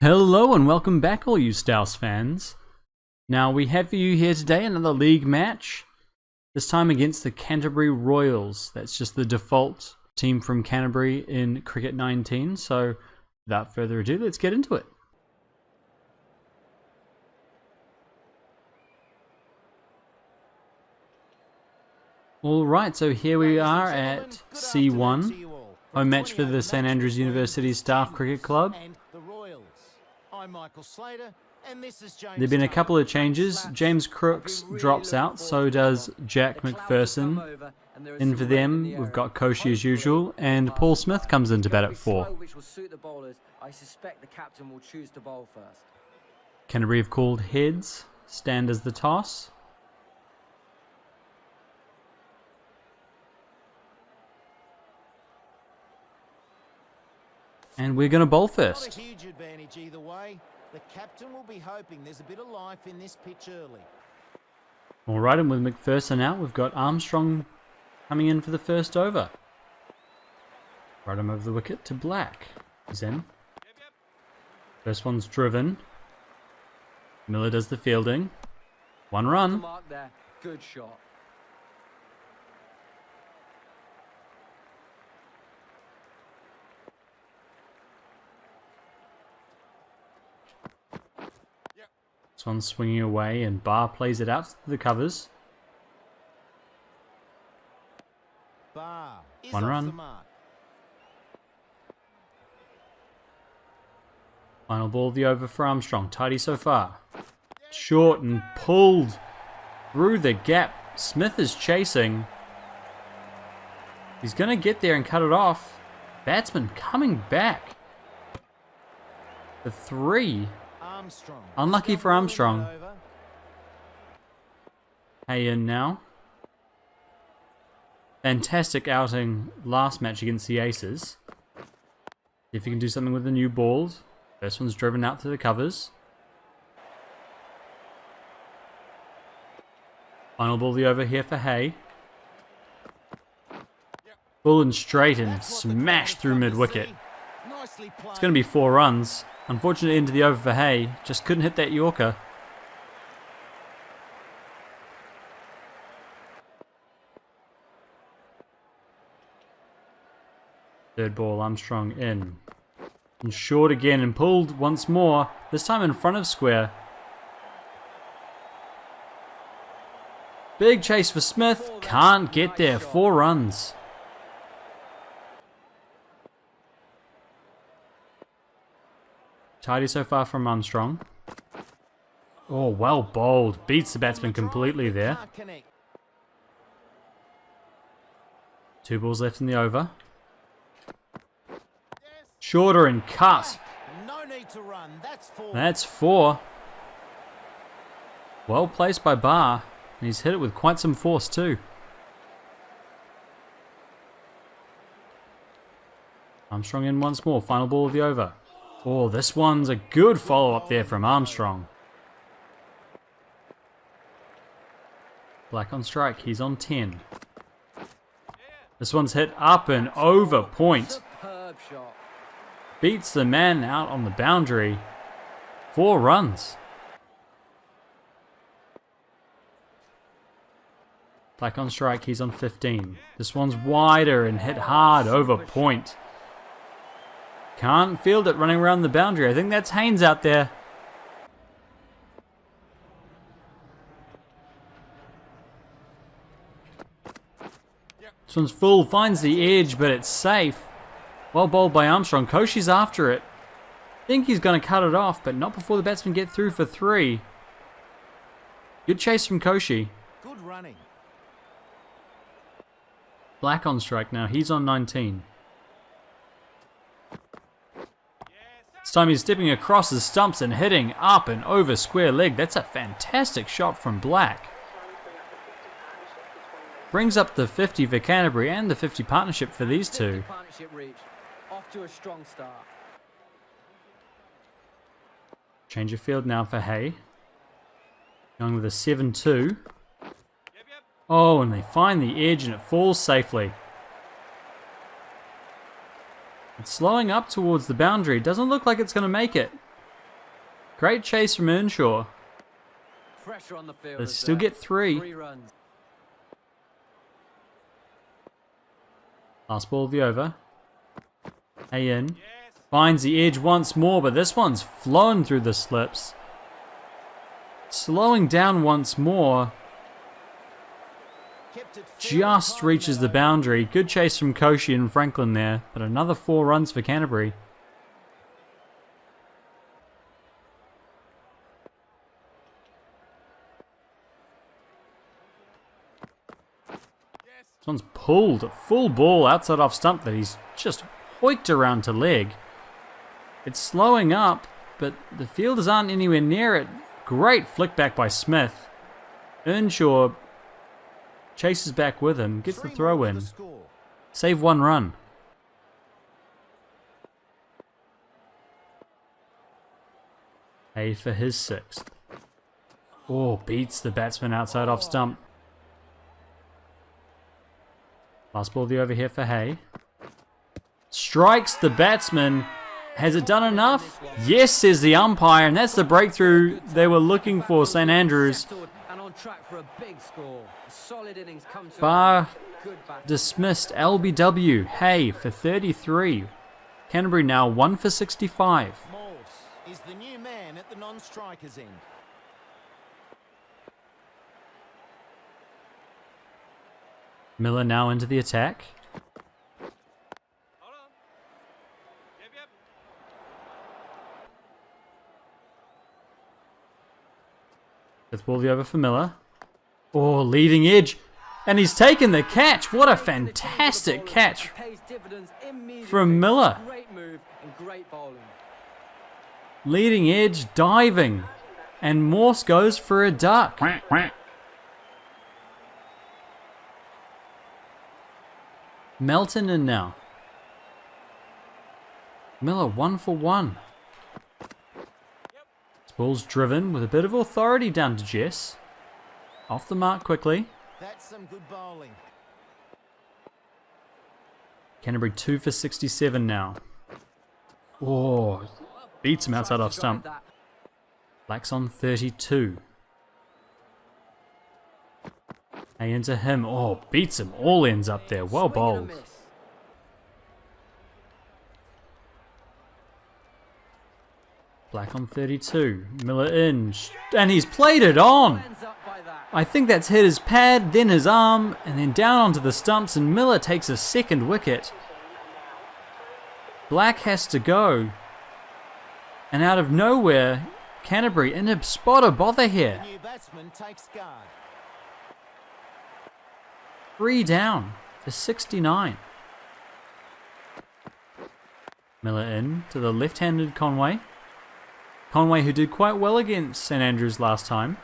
Hello and welcome back, all you StAUSCC fans. Now we have for you here today another league match, this time against the Canterbury Royals. That's just the default team from Canterbury in Cricket 19, so without further ado, let's get into it. Alright, so here we are at C1, home match for the St Andrews University Staff Cricket Club. There have been a couple of changes. James Crooks drops out, so does Jack McPherson. In for them, we've got Koshi as usual, and Paul Smith comes in to bat at 4. Canterbury have called heads, stand as the toss. And we're going to bowl first. Not a huge advantage either way. The captain will be hoping there's a bit of life in this pitch early. Alright, and with McPherson out, we've got Armstrong coming in for the first over. Right him over the wicket to Black. He's in. First one's driven. Miller does the fielding. 1 run. Good shot. This one's swinging away and Barr plays it out to the covers. Barr is 1 off run. the mark. Final ball of the over for Armstrong. Tidy so far. Short and pulled through the gap. Smith is chasing. He's going to get there and cut it off. Batsman coming back. The 3. Armstrong. Unlucky for Armstrong. Hay in now. Fantastic outing last match against the Aces. See if he can do something with the new balls. First one's driven out to the covers. Final ball of the over here for Hay. Full and straight and smashed through mid-wicket. It's going to be 4 runs. Unfortunate end to the over for Hay. Just couldn't hit that Yorker. Third ball, Armstrong in. And short again and pulled once more. This time in front of square. Big chase for Smith. Can't get there. 4 runs. Tidy so far from Armstrong. Oh, well bowled. Beats the batsman completely there. 2 balls left in the over. Shorter and cut. No need to run. That's 4. Well placed by Barr. And he's hit it with quite some force too. Armstrong in once more. Final ball of the over. Oh, this one's a good follow-up there from Armstrong. Black on strike. He's on 10. This one's hit up and over point. Superb shot. Beats the man out on the boundary. 4 runs. Black on strike. He's on 15. This one's wider and hit hard over point. Can't field it running around the boundary. I think that's Haynes out there. This one's full, finds the edge, but it's safe. Well bowled by Armstrong. Koshi's after it. Think he's going to cut it off, but not before the batsmen get through for 3. Good chase from Koshi. Good running. Black on strike now. He's on 19. This time he's dipping across the stumps and hitting up and over square leg. That's a fantastic shot from Black. Brings up the 50 for Canterbury and the 50 partnership for these two. Partnership reach. Off to a strong start. Change of field now for Hay. Going with a 7-2. Oh, and they find the edge and it falls safely. It's slowing up towards the boundary. Doesn't look like it's going to make it. Great chase from Earnshaw. Pressure on the field. They still get 3. 3 runs. Last ball of the over. Hay in. Finds the edge once more, but this one's flown through the slips. Slowing down once more. Kept it fairly Just high reaches the now. boundary. Good chase from Koshi and Franklin there, but another 4 runs for Canterbury. This one's pulled. A full ball outside off stump that he's just hoiked around to leg. It's slowing up, but the fielders aren't anywhere near it. Great flick back by Smith. Earnshaw chases back with him, gets the 3-1 throw in. the score. Save 1 run. Hay for his 6th. Oh, beats the batsman outside off stump. Last ball of the over here for Hay. Strikes the batsman. Has it done enough? Yes, says the umpire, and that's the breakthrough they were looking for, St Andrews. Settled and on track for a big score. A solid innings come to Bar an end. Good batting. dismissed. LBW. Hay for 33. Canterbury now 1 for 65. Morse is the new man at the non-strikers end. Miller now into the attack. Fifth ball the over for Miller. Oh, leading edge. And he's taken the catch. What a fantastic catch Pays dividends immediately. from Miller. Great move and great bowling. Leading edge, diving. And Morse goes for a duck. Melton in now. Miller 1 for 1. This ball's driven with a bit of authority down to Jess. Off the mark quickly. That's some good bowling. Canterbury 2 for 67 now. Oh, beats him outside off stump. Drive that. Black's on 32. Hey, into him. Oh, beats him. All ends up there. Well Swing and a bowled. miss. Black on 32. Miller in. And he's played it on. Ends up by that. I think that's hit his pad, then his arm, and then down onto the stumps, and Miller takes a 2nd wicket. Black has to go. And out of nowhere, Canterbury in a spot of bother The here. new batsman takes guard. 3 down for 69. Miller in to the left-handed Conway. Conway, who did quite well against St Andrews last time.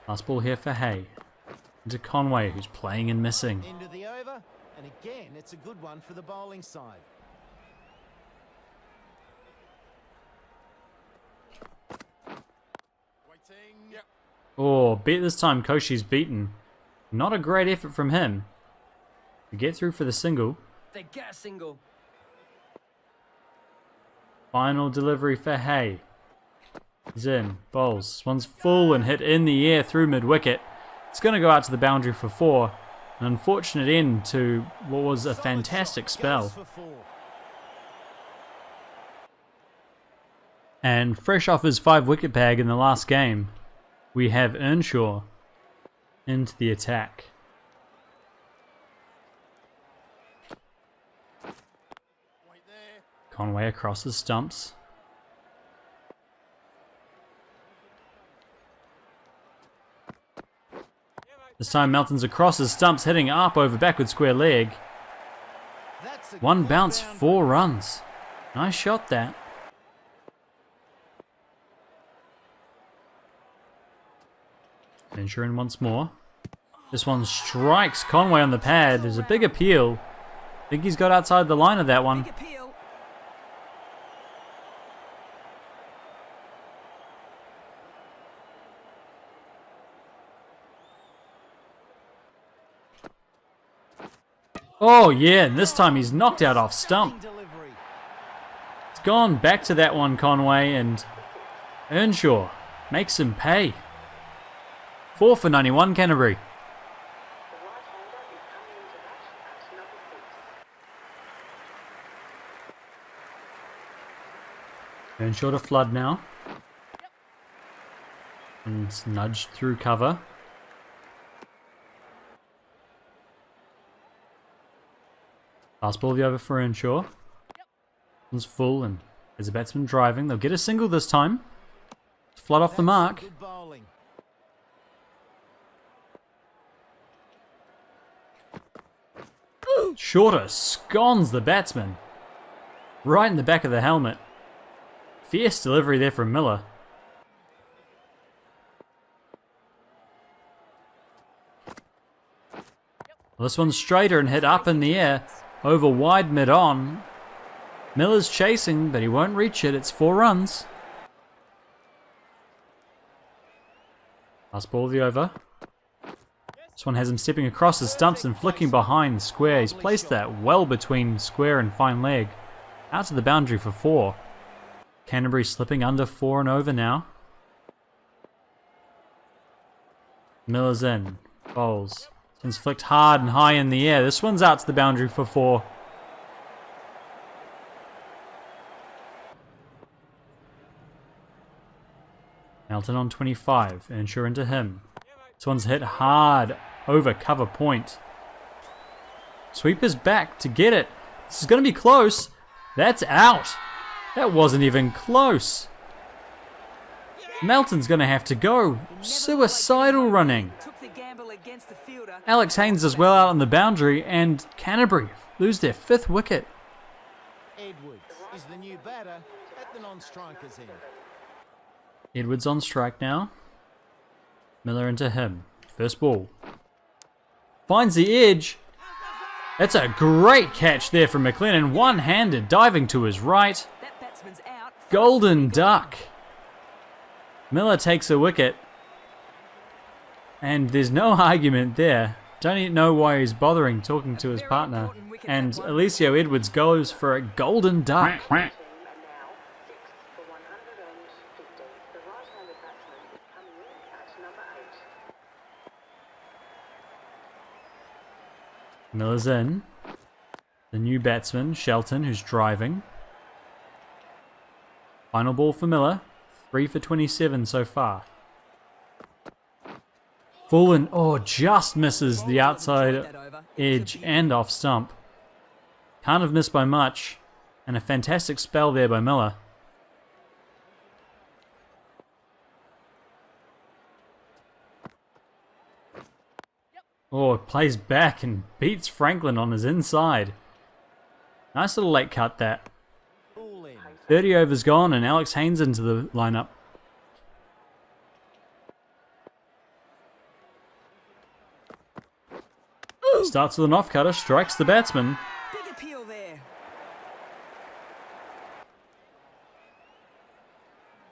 Last ball here for Hay. Into Conway, who's playing and missing. Into the over, and again, it's a good one for the bowling side. Oh, beat this time Koshi's beaten. Not a great effort from him. To get through for the single. They get a single. Final delivery for Hay. He's in. Bowls. This one's full and hit in the air through mid-wicket. It's going to go out to the boundary for 4. An unfortunate end to what was a Solid fantastic shot, spell. goes for 4. And fresh off his 5-wicket bag in the last game, we have Earnshaw into the attack. Conway across the stumps. This time Melton's across his stumps, hitting up over backward square leg. That's a One good bounce, boundary. 4 runs. Nice shot that. Venture in once more. This one strikes Conway on the pad. There's a big appeal. I think he's got outside the line of that one. Big appeal. Oh yeah, and this time he's knocked out off stump. Delivery. gone back to that one, Conway, and Earnshaw makes him pay. 4 for 91, Canterbury. Earnshaw to Flood now. And it's nudged through cover. Last ball of the over for Earnshaw. One's full and there's a batsman driving. They'll get a single this time. Flood off the mark. Shorter scones the batsman. Right in the back of the helmet. Fierce delivery there from Miller. Well, this one's straighter and hit up in the air. Over wide mid-on. Miller's chasing, but he won't reach it. It's 4 runs. Last ball of the over. This one has him stepping across the stumps and flicking behind square. He's placed that well between square and fine leg. Out to the boundary for 4. Canterbury slipping under 4 and over now. Miller's in. Bowls. This one's flicked hard and high in the air. This one's out to the boundary for 4. Melton on 25. Earnshaw into him. This one's hit hard over cover point. Sweeper's back to get it. This is going to be close. That's out. That wasn't even close. Melton's going to have to go. Suicidal running. Alex Haynes is well out on the boundary and Canterbury lose their 5th wicket. Edwards is the new batter at the non-strikers end. Edwards on strike now. Miller into him. First ball. Finds the edge. That's a great catch there from McLennan. One-handed diving to his right. Golden duck. Miller takes a wicket. And there's no argument there. Don't even know why he's bothering talking to his partner. And Alicio Edwards goes for a golden duck. Miller's in. The new batsman, Shelton, who's driving. Final ball for Miller. 3 for 27 so far. Full and, oh, just misses the outside edge and off stump. Can't have missed by much. And a fantastic spell there by Miller. Oh, plays back and beats Franklin on his inside. Nice little late cut that. 30 overs gone and Alex Haynes into the lineup. Starts with an off cutter, strikes the batsman. Big appeal there.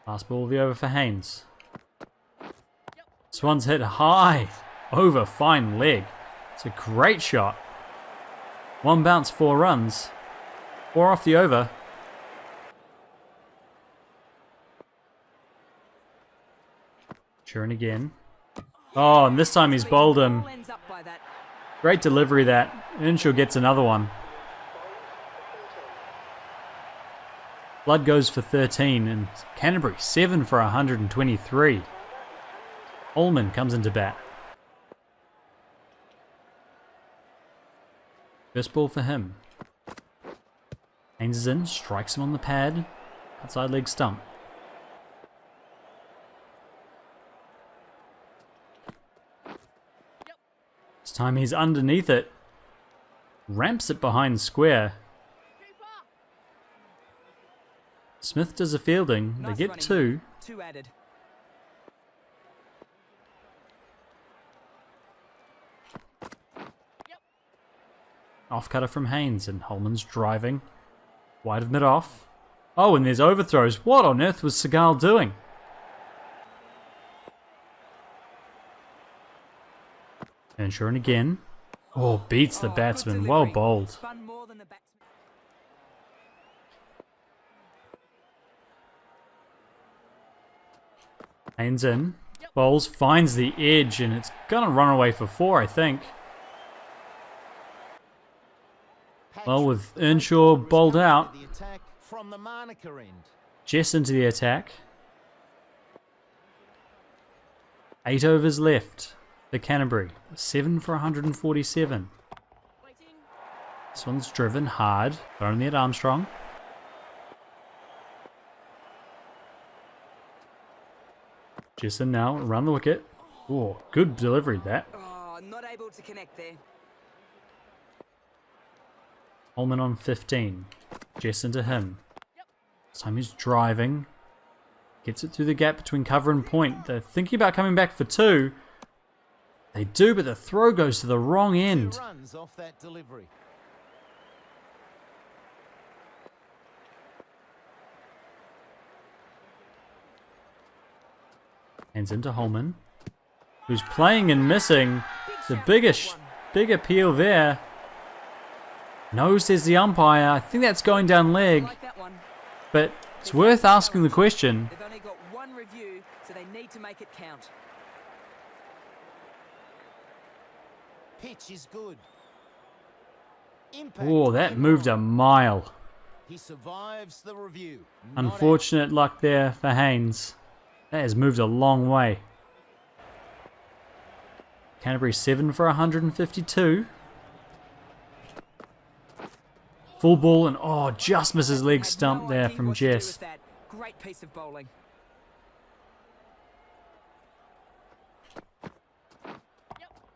Last ball of the over for Haynes. This one's hit high. Over fine leg. It's a great shot. 1 bounce, 4 runs. 4 off the over. Churn again. Oh, and this time he's bowled him. Great delivery that. Earnshaw gets another one. Blood goes for 13 and Canterbury 7 for 123. Ullman comes into bat. First ball for him. Haynes is in, strikes him on the pad. Outside leg stump. This time he's underneath it. Ramps it behind square. Smith does a fielding. They get 2. 2 added. Off cutter from Haynes and Holman's driving. Wide of mid off. Oh, and there's overthrows. What on earth was Seagal doing? Earnshaw again. Oh, beats the batsman. Well bowled. Hands in. Bowles finds the edge and it's gonna run away for 4, I think. Well, with Earnshaw bowled out, The attack from the Manuka end. Jess into the attack. 8 overs left for Canterbury. 7 for 147. This one's driven hard, but only at Armstrong. Jesson now around the wicket. Oh, good delivery that. Oh, not able to connect there. Holman on 15. Jesson to him. This time he's driving. Gets it through the gap between cover and point. They're thinking about coming back for 2. They do, but the throw goes to the wrong end. 2 runs off that delivery. Hands into Holman, who's playing and missing. The big appeal there. No, says the umpire. I think that's going down leg. Like that one. But it's worth asking the question. They've only got 1 review, so they need to make it count. Pitch is good. Impact Oh, that game moved a on. mile. He survives the review. Not Unfortunate luck there for Haynes. That has moved a long way. Canterbury 7 for 152. Full ball and oh, just misses leg Had stump no there idea from what to do Jess. with that. Great piece of bowling.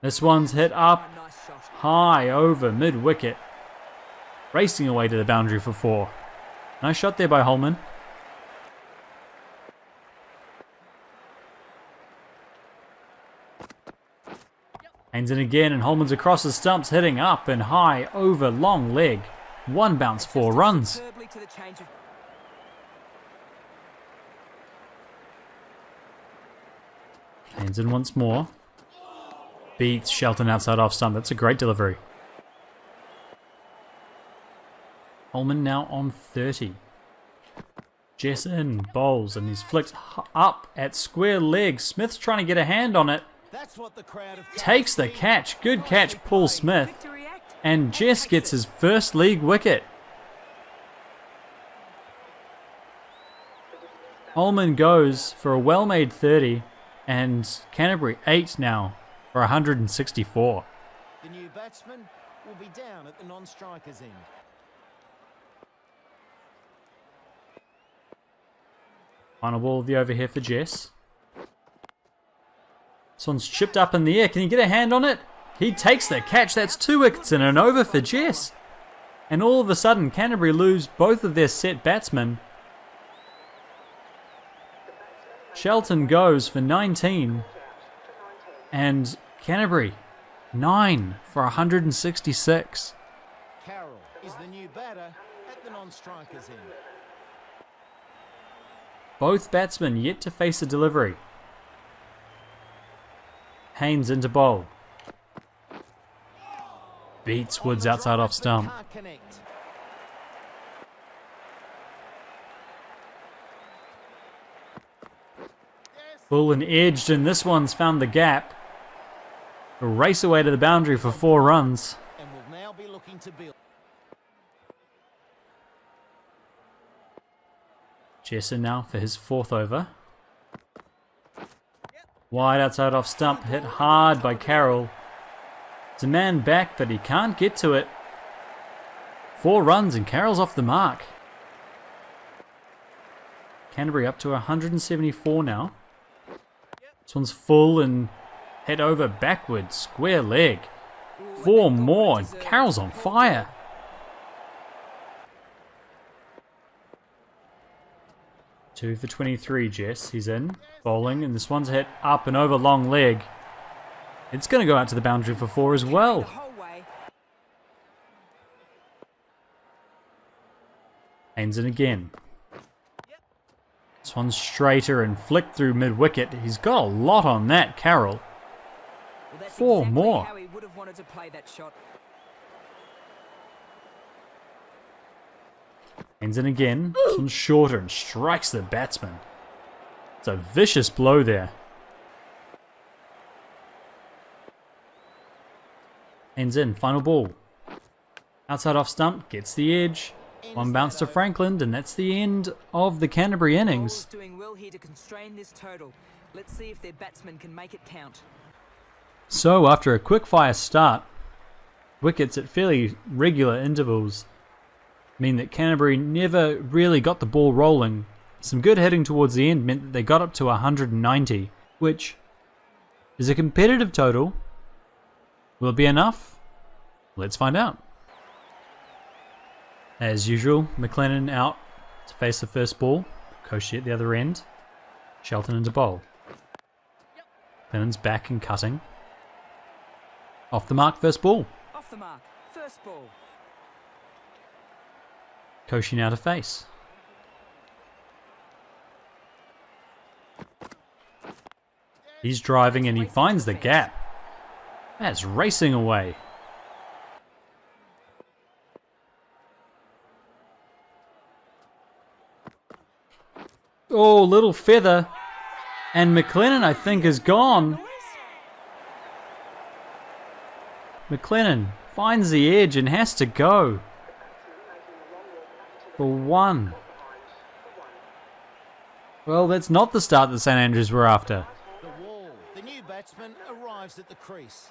This one's hit up Oh, nice shot. high over mid wicket. Racing away to the boundary for 4. Nice shot there by Holman. Hands in again and Holman's across the stumps, hitting up and high over long leg. 1 bounce, 4 runs. Superbly to the change of Hands in once more. Beats Shelton outside off stump. That's a great delivery. Holman now on 30. Jesson bowls and he's flicked up at square leg. Smith's trying to get a hand on it. That's what the crowd have Takes the catch. Good catch, Paul Smith. victory act. And Jess gets his first league wicket. Holman goes for a well-made 30 and Canterbury 8 now for 164. The new batsman will be down at the non-strikers end. Final ball of the over here for Jess. This one's chipped up in the air. Can he get a hand on it? He takes the catch. That's 2 wickets and an over for Jess. And all of a sudden, Canterbury lose both of their set batsmen. Shelton goes for 19. And Canterbury, 9 for 166. Carroll is the new batter at the non-strikers end. Both batsmen yet to face a delivery. Haynes into bowl. Beats Woods outside off stump. Can't connect. Full and edged, and this one's found the gap. A race away to the boundary for 4 runs. And will now be looking to build. Jesson now for his 4th over. Wide outside off stump, hit hard by Carroll. It's a man back, but he can't get to it. 4 runs and Carroll's off the mark. Canterbury up to 174 now. This one's full and head over backwards, square leg. 4 more and Carroll's on fire. Two for 23, Jess. He's in, bowling, and this one's hit up and over long leg. It's going to go out to the boundary for 4 as The well. whole way. Hands in again. This one's straighter and flicked through mid-wicket. He's got a lot on that, Carroll. Well, that's 4 exactly more. how he would have wanted to play that shot. Hands in again. This one's shorter and strikes the batsman. It's a vicious blow there. Ends in, final ball. Outside off stump, gets the edge. One bounce to Franklin, and that's the end of the Canterbury innings. Doing well here to constrain this total. Let's see if their batsmen can make it count. So after a quick fire start, wickets at fairly regular intervals mean that Canterbury never really got the ball rolling. Some good hitting towards the end meant that they got up to 190, which is a competitive total. Will it be enough? Let's find out. As usual, McLennan out to face the first ball. Koshi at the other end. Shelton into bowl. McLennan's back and cutting. Off the mark, first ball. Off the mark, first ball. Koshi now to face. He's driving and he finds the gap. That's racing away. Oh, little feather. And McLennan, I think, is gone. McLennan finds the edge and has to go. For one. Well, that's not the start that St Andrews were after. The wall. The new batsman arrives at the crease.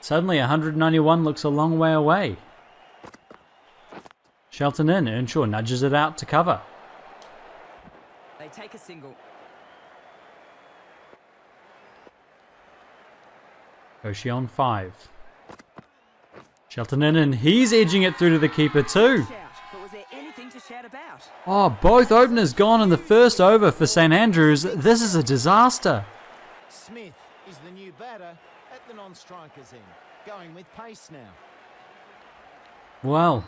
Suddenly 191 looks a long way away. Shelton in, Earnshaw nudges it out to cover. They take a single. Koshi on 5. Shelton in, and he's edging it through to the keeper too. Shout, but was there anything to shout about? Oh, both openers gone in the first over for St Andrews. This is a disaster. Smith is the new batter at the non-strikers end. Going with pace now. Well,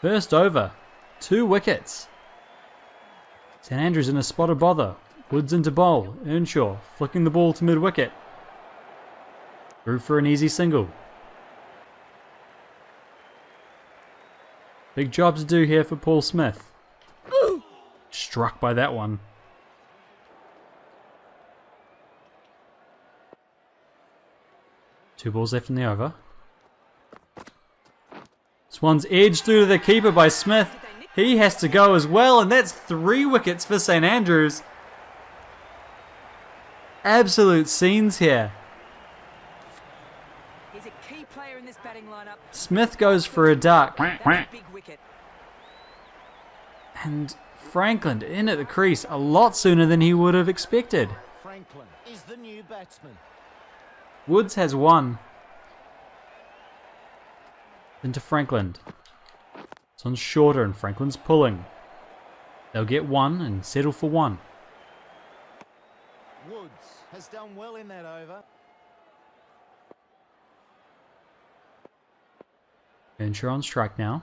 first over, 2 wickets. St Andrews in a spot of bother. Woods into bowl. Earnshaw flicking the ball to mid-wicket. Through for an easy single. Big job to do here for Paul Smith. Struck by that one. Two balls left in the over. This one's edged through to the keeper by Smith. He has to go as well, and that's 3 wickets for St Andrews. Absolute scenes here. He's a key player in this batting lineup. Smith goes for a duck. That's a big wicket. And Franklin in at the crease a lot sooner than he would have expected. Franklin is the new batsman. Woods has 1. Into Franklin. This one's shorter and Franklin's pulling. They'll get 1 and settle for 1. Woods has done well in that over. Earnshaw on strike now.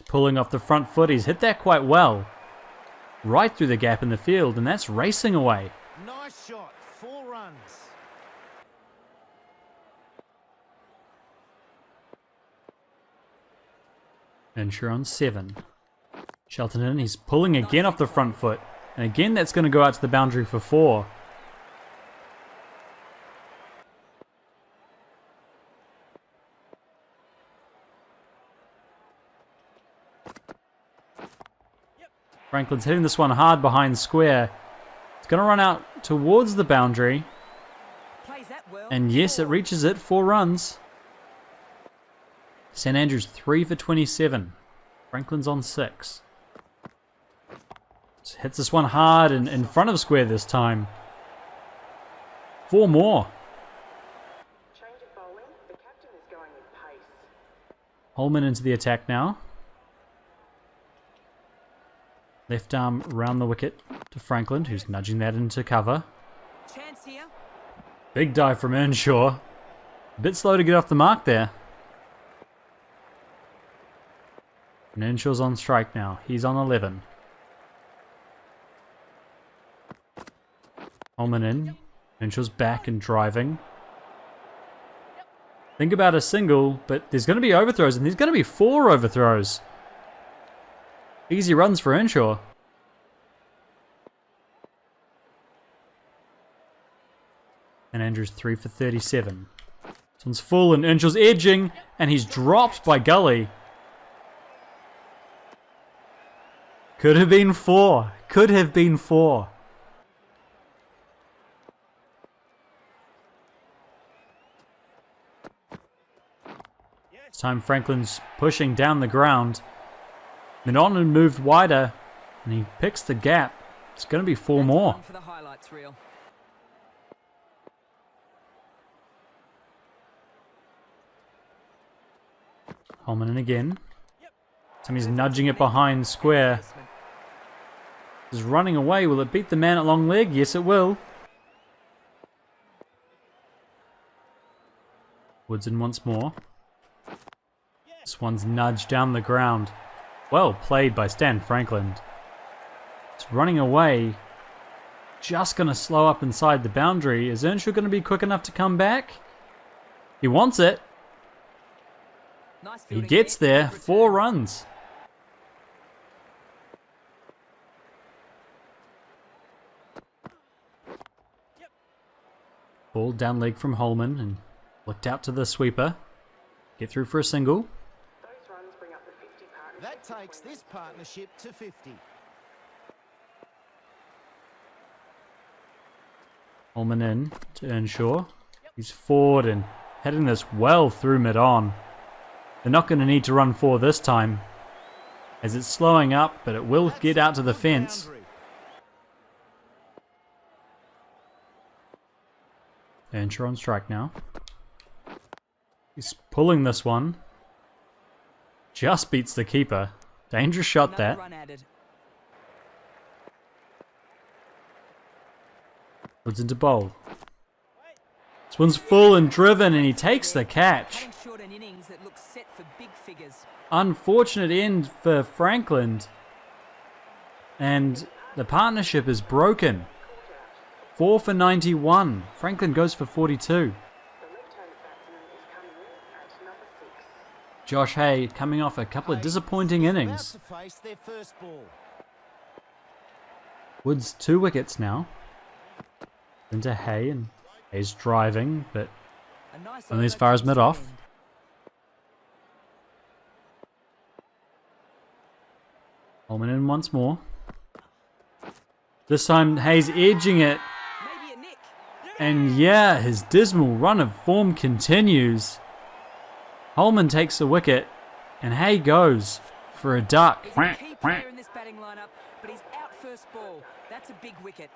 Pulling off the front foot. He's hit that quite well. Right through the gap in the field, and that's racing away. Nice shot. 4 runs. Earnshaw on 7. Shelton in. He's pulling again off the front foot. And again, that's going to go out to the boundary for 4. Franklin's hitting this one hard behind square. It's going to run out towards the boundary. Plays that well. And yes, it reaches it. 4 runs. St Andrews 3 for 27. Franklin's on 6. Hits this one hard and in front of square this time. 4 more. Change of bowling. The captain is going with pace. Holman into the attack now. Left arm round the wicket to Franklin, who's nudging that into cover. Chance here. Big dive from Earnshaw. A bit slow to get off the mark there. And Earnshaw's on strike now. He's on 11. Holman in. Earnshaw's back and driving. Think about a single, but there's going to be overthrows, and there's going to be 4 overthrows. Easy runs for Earnshaw. And Andrews 3 for 37. This one's full and Earnshaw's edging, and he's dropped by Gully. Could have been 4. Could have been 4. This time Franklin's pushing down the ground. Midon moved wider, and he picks the gap. It's going to be 4 more. For the highlights reel. Holman in again. Timmy's nudging it behind square. Is running away. Will it beat the man at long leg? Yes, it will. Woods in once more. This one's nudged down the ground. Well played by Stan Franklin. It's running away. Just going to slow up inside the boundary. Is Earnshaw going to be quick enough to come back? He wants it. Nice He fielding gets there. there. Good 4 return. runs. Ball down leg from Holman and looked out to the sweeper. Get through for a single. Those runs bring up the 50 partnership. That takes this partnership to 50. Holman in to Earnshaw. He's forward and heading this well through mid-on. They're not going to need to run 4 this time, as it's slowing up, but it will That's get out to the good fence. boundary. Earnshaw on strike now. He's pulling this one. Just beats the keeper. Dangerous shot Another that. run added. Woods into bowl. This one's full and driven, and he takes the catch. Cutting short an innings that looks set for big figures. Unfortunate end for Franklin. And the partnership is broken. 4 for 91. Franklin goes for 42. The left-hand batsman is coming in at number 6. Josh Hay coming off a couple of disappointing Hayes innings. about to face their first ball. Woods 2 wickets now. Into Hay, and Hay's driving, but A nice only as over far as comes to mid-off. end. Holman in once more. This time Hay's edging it, Maybe a nick. and yeah, his dismal run of form continues. Holman takes a wicket, and Hay goes for a duck. He's a key player in this batting lineup, but he's out first ball. That's a big wicket.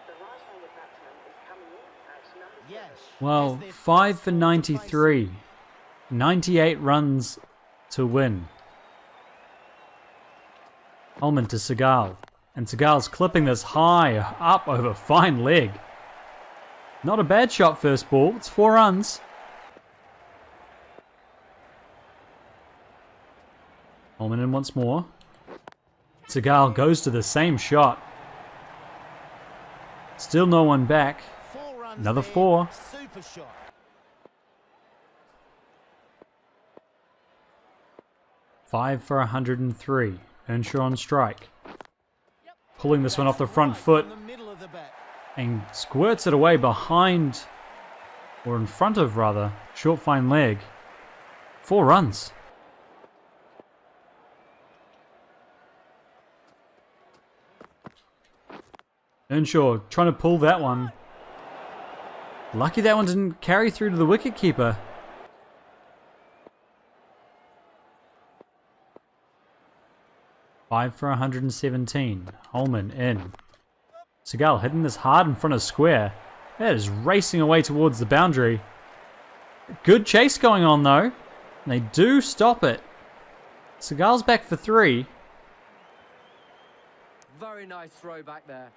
The right-handed batsman is coming in at number 7. Yes. Well, As their 5 first for ball to face 93. 98 runs to win. Holman to Seagal. And Seagal's clipping this high up over fine leg. Not a bad shot first ball. It's 4 runs. Holman in once more. Seagal goes to the same shot. Still no one back. 4 runs Another there. 4. Super shot. Five for 103. Earnshaw on strike. Pulling this one off the front foot From the middle of the bat. and squirts it away behind, or in front of rather, short fine leg. 4 runs. Earnshaw trying to pull that one. Lucky that one didn't carry through to the wicketkeeper. Five for 117. Holman in. Seagal hitting this hard in front of square. That is racing away towards the boundary. Good chase going on though. And they do stop it. Seagal's back for 3. Very nice throw back there.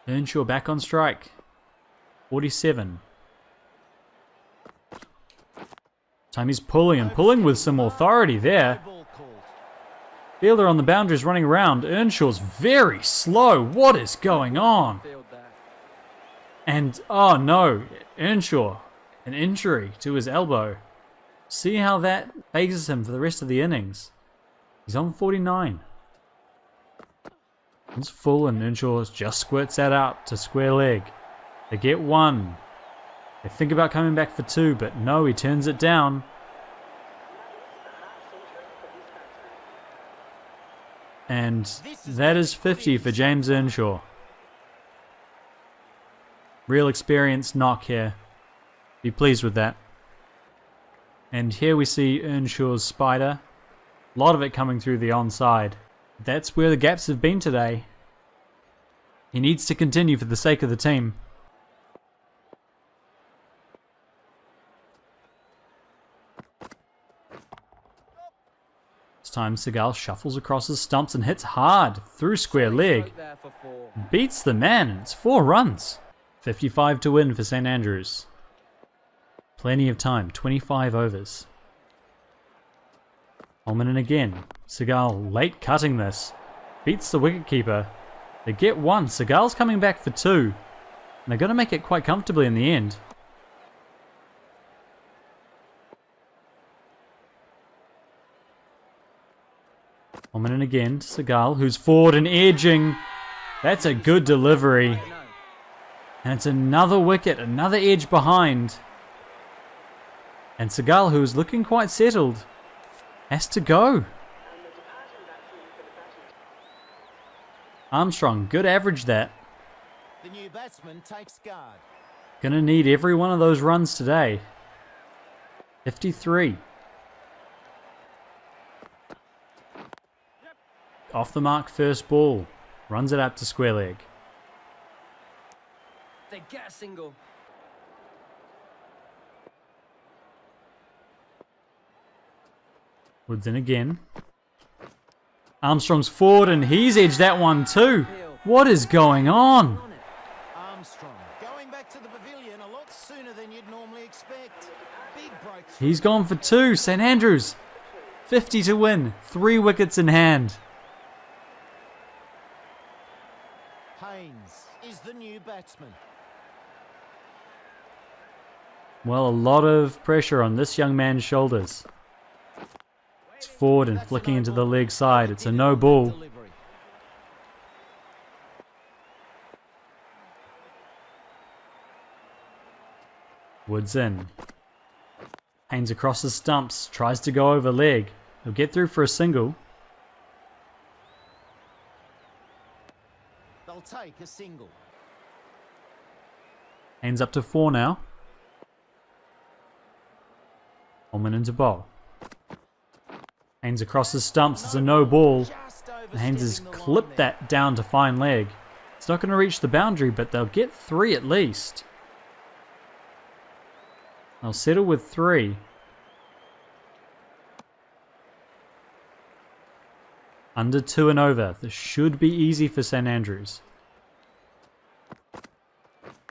Earnshaw back on strike. 47. Time he's pulling and pulling with some authority there. No ball called. Fielder on the boundary is running around. Earnshaw's very slow. What is going on? Field there. And, oh no, Earnshaw, an injury to his elbow. See how that phases him for the rest of the innings. He's on 49. It's full and Earnshaw just squirts that out to square leg. They get 1. They think about coming back for 2, but no, he turns it down. And that is 50 for James Earnshaw. Real experienced knock here. Be pleased with that. And here we see Earnshaw's spider. A lot of it coming through the onside. That's where the gaps have been today. He needs to continue for the sake of the team. This time Seagal shuffles across his stumps and hits hard through square leg. Beats the man and it's 4 runs. 55 to win for St Andrews. Plenty of time, 25 overs. Holman in again. Seagal late cutting this. Beats the wicketkeeper. They get 1. Seagal's coming back for 2. And they're going to make it quite comfortably in the end. Holman in again to Seagal, who's forward and edging. That's a good delivery. And it's another wicket, another edge behind. And Seagal, who's looking quite settled, has to go. Armstrong, good average that. The new batsman takes guard. Gonna need every one of those runs today. 53. Off the mark first ball. Runs it up to square leg. They get a single. Woods in again. Armstrong's forward and he's edged that one too. What is going on? Armstrong going back to the pavilion a lot sooner than you'd normally expect. Big breakthrough. He's gone for 2. St Andrews. 50 to win. 3 wickets in hand. Haynes is the new batsman. Well, a lot of pressure on this young man's shoulders. It's forward and flicking into the leg side. It's a no ball. Woods in. Haynes across the stumps. Tries to go over leg. He'll get through for a single. They'll take a single. Haynes up to 4 now. Holman into bowl. Haynes across the stumps. It's a no ball. And Haynes has clipped that down to fine leg. It's not going to reach the boundary, but they'll get 3 at least. They'll settle with 3. Under 2 and over. This should be easy for St Andrews.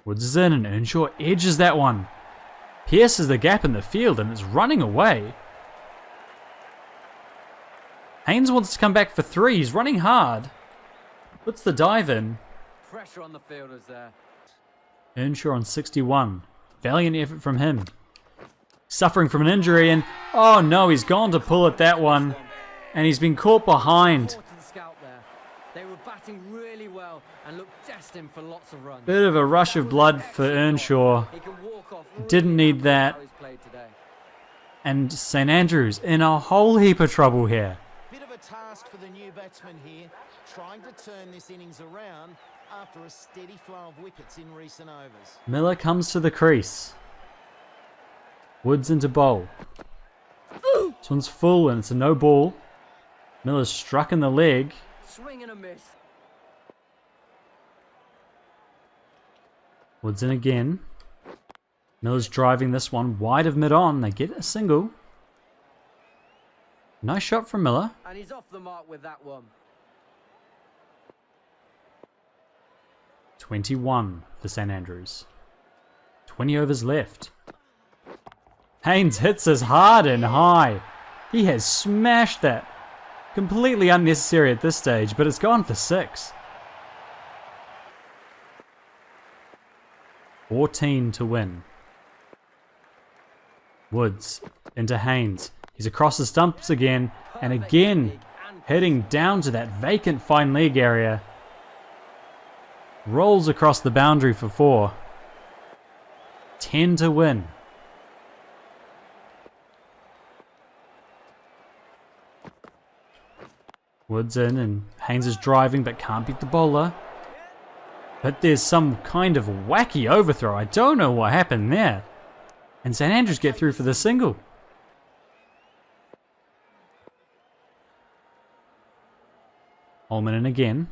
Woods is in and Earnshaw edges that one. Pierces the gap in the field and is running away. Haynes wants to come back for 3. He's running hard. Puts the dive in. Pressure on the fielders there. Earnshaw on 61. Valiant effort from him. Suffering from an injury and oh no, he's gone to pull at that one. And he's been caught behind. They were batting really well and looked destined for lots of runs. Bit of a rush of blood for Earnshaw. Didn't need that. And St Andrews in a whole heap of trouble here. Bit of a task for the new batsman here, trying to turn this innings around after a steady flow of wickets in recent overs. Miller comes to the crease. Woods into bowl. This one's full and it's a no ball. Miller's struck in the leg. Swing and a miss. Woods in again. Miller's driving this one wide of mid-on. They get a single. Nice shot from Miller. And he's off the mark with that one. 21 for St Andrews. 20 overs left. Haynes hits us hard and high. He has smashed that. Completely unnecessary at this stage, but it's gone for 6. 14 to win. Woods into Haynes. He's across the stumps again, and again Heading down to that vacant fine leg area. Rolls across the boundary for 4. 10 to win. Woods in and Haynes is driving but can't beat the bowler. But there's some kind of wacky overthrow. I don't know what happened there. And St Andrews get through for the single. Holman in again.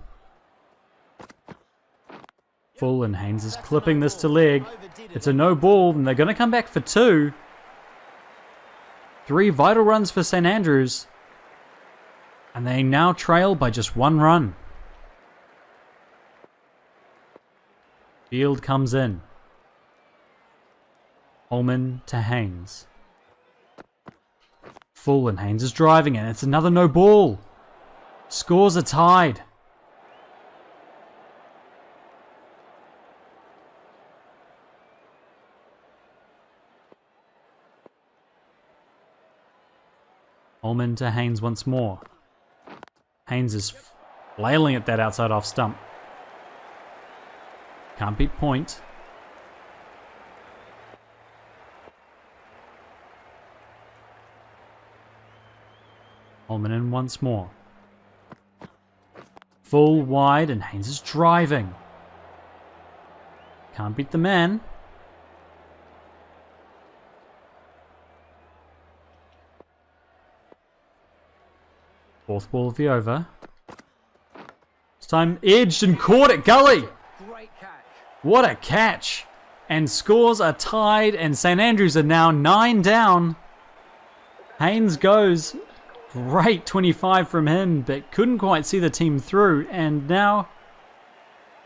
Full and Haynes is clipping this to leg. It's a no ball and they're going to come back for 2. 3 vital runs for St Andrews. And they now trail by just 1 run. Field comes in. Holman to Haynes. Full and Haynes is driving and it's another no ball. Scores are tied. Holman to Haynes once more. Haynes is flailing at that outside off stump. Can't beat point. Holman in once more. Full wide and Haynes is driving. Can't beat the man. Fourth ball of the over. This time edged and caught it, gully. Great catch. What a catch. And scores are tied and St Andrews are now 9 down. Haynes goes. Great 25 from him, but couldn't quite see the team through. And now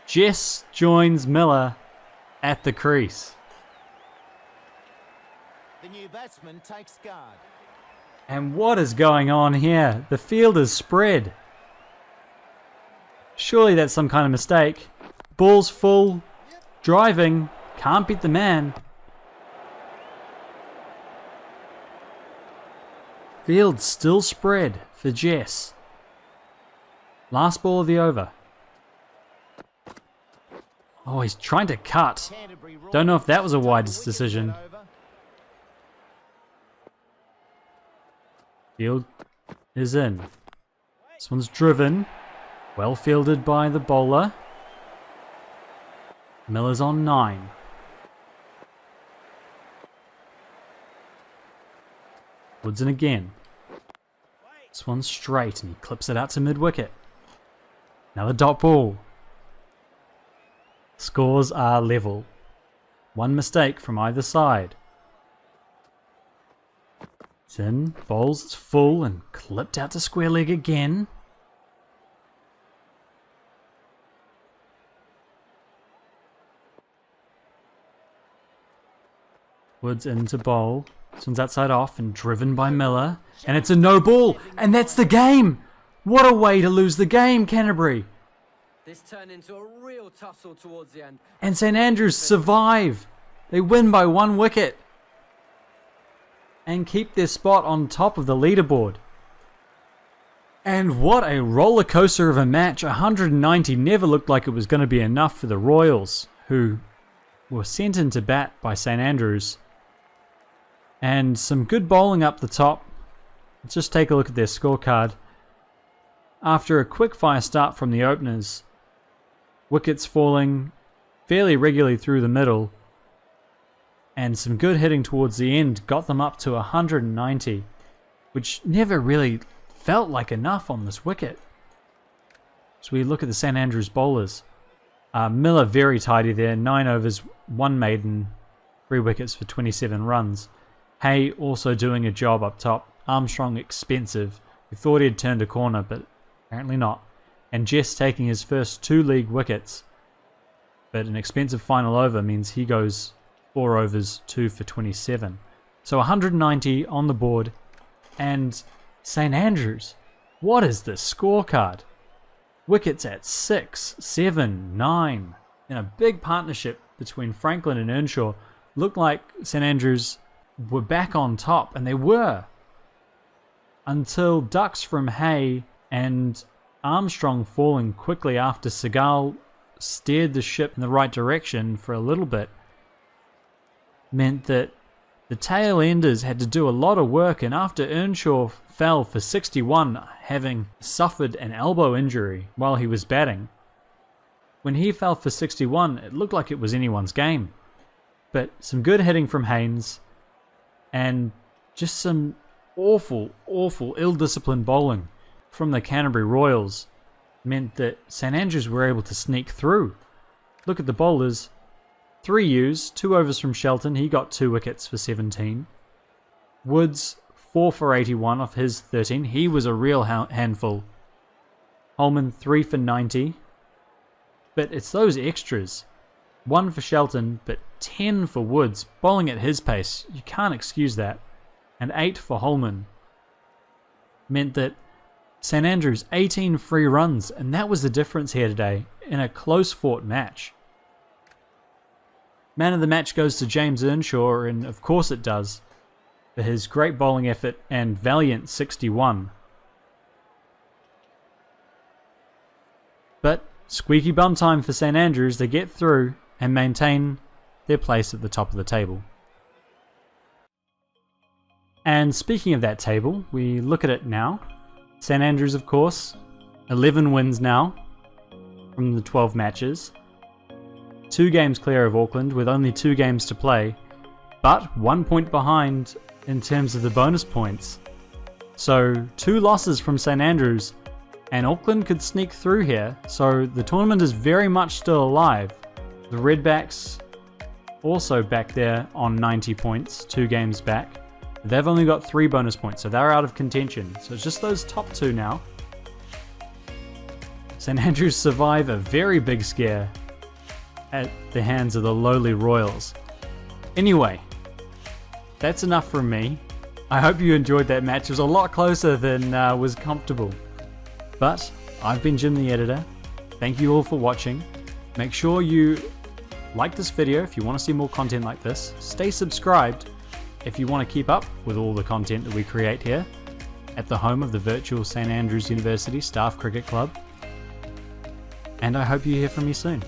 Jess joins Miller at the crease. The new batsman takes guard. And what is going on here? The field is spread. Surely that's some kind of mistake. Ball's full. Driving. Can't beat the man. Field still spread for Jess. Last ball of the over. Oh, he's trying to cut. Canterbury Royals Don't know if that was a take the wise wicket decision. over. Field is in. This one's driven. Well fielded by the bowler. Miller's on 9. Woods in again. This one's straight and he clips it out to mid-wicket. Another dot ball. Scores are level. 1 mistake from either side. It's in, bowls, it's full and clipped out to square leg again. Woods into bowl. This one's outside off and driven by Miller. And it's a no ball. And that's the game. What a way to lose the game, Canterbury. This turned into a real tussle towards the end. And St Andrews survive. They win by 1 wicket. And keep their spot on top of the leaderboard. And what a roller coaster of a match. 190 never looked like it was going to be enough for the Royals, who were sent into bat by St Andrews. And some good bowling up the top. Let's just take a look at their scorecard. After a quick fire start from the openers, wickets falling fairly regularly through the middle, and some good hitting towards the end got them up to 190, which never really felt like enough on this wicket. So we look at the St Andrews bowlers. Miller very tidy there, 9 overs, 1 maiden, 3 wickets for 27 runs. Hay also doing a job up top. Armstrong expensive. We thought he'd turned a corner, but apparently not. And Jess taking his first 2 league wickets. But an expensive final over means he goes 4 overs, 2 for 27. So 190 on the board. And St Andrews, what is this scorecard? Wickets at 6, 7, 9. In a big partnership between Franklin and Earnshaw. Looked like St Andrews were back on top, and they were. Until ducks from Hay and Armstrong falling quickly after Seagal steered the ship in the right direction for a little bit meant that the tail enders had to do a lot of work, and after Earnshaw fell for 61, having suffered an elbow injury while he was batting, when he fell for 61 it looked like it was anyone's game. But some good hitting from Haynes and just some awful ill-disciplined bowling from the Canterbury Royals meant that St Andrews were able to sneak through. Look at the bowlers. 3 U's, 2 overs from Shelton, he got 2 wickets for 17. Woods, 4 for 81 off his 13, he was a real handful. Holman, 3 for 90. But it's those extras. 1 for Shelton, but 10 for Woods, bowling at his pace. You can't excuse that. And 8 for Holman. Meant that St Andrews, 18 free runs, and that was the difference here today in a close-fought match. Man of the match goes to James Earnshaw, and of course it does, for his great bowling effort and valiant 61. But squeaky bum time for St Andrews to get through and maintain their place at the top of the table. And speaking of that table, we look at it now. St Andrews, of course, 11 wins now from the 12 matches. 2 games clear of Auckland with only 2 games to play, but 1 point behind in terms of the bonus points. So 2 losses from St Andrews and Auckland could sneak through here, so the tournament is very much still alive. The Redbacks also back there on 90 points, 2 games back. They've only got 3 bonus points, so they're out of contention. So it's just those top 2 now. St Andrews survive a very big scare at the hands of the lowly Royals. Anyway, that's enough from me. I hope you enjoyed that match. It was a lot closer than was comfortable. But I've been Jim the Editor. Thank you all for watching. Make sure you like this video if you want to see more content like this. Stay subscribed if you want to keep up with all the content that we create here at the home of the virtual St Andrews University Staff Cricket Club. And I hope you hear from me soon.